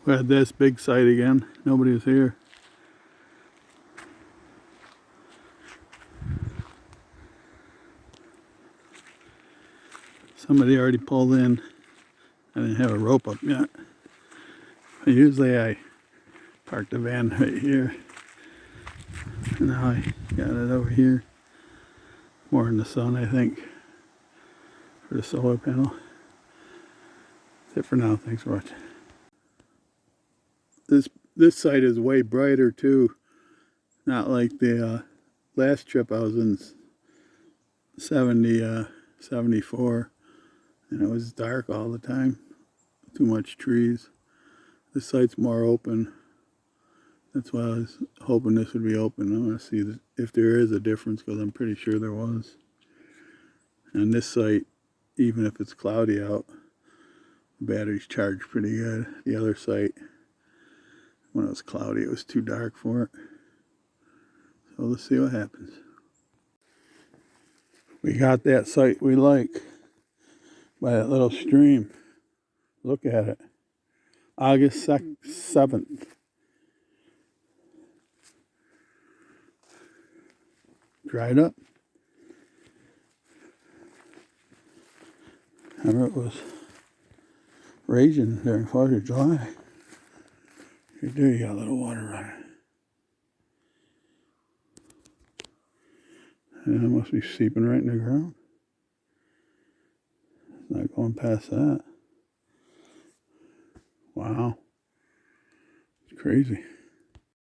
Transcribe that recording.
We had this big site again. Nobody was here. Somebody already pulled in. I didn't have a rope up yet. Usually I park the van right here. Now I got it over here. More in the sun, I think, for the solar panel. That's it for now. Thanks for watching. This site is way brighter too. Not like the last trip I was in 74, and it was dark all the time. Too much trees. This site's more open. That's why I was hoping this would be open. I want to see if there is a difference, because I'm pretty sure there was. And this site, even if it's cloudy out, the batteries charge pretty good. The other site, when it was cloudy, it was too dark for it. So let's see what happens. We got that site we like by that little stream. Look at it. August 7th. Dried up. Remember it was raging during 4th of July. Here, there you got a little water running. And it must be seeping right in the ground. It's not going past that. Wow. It's crazy.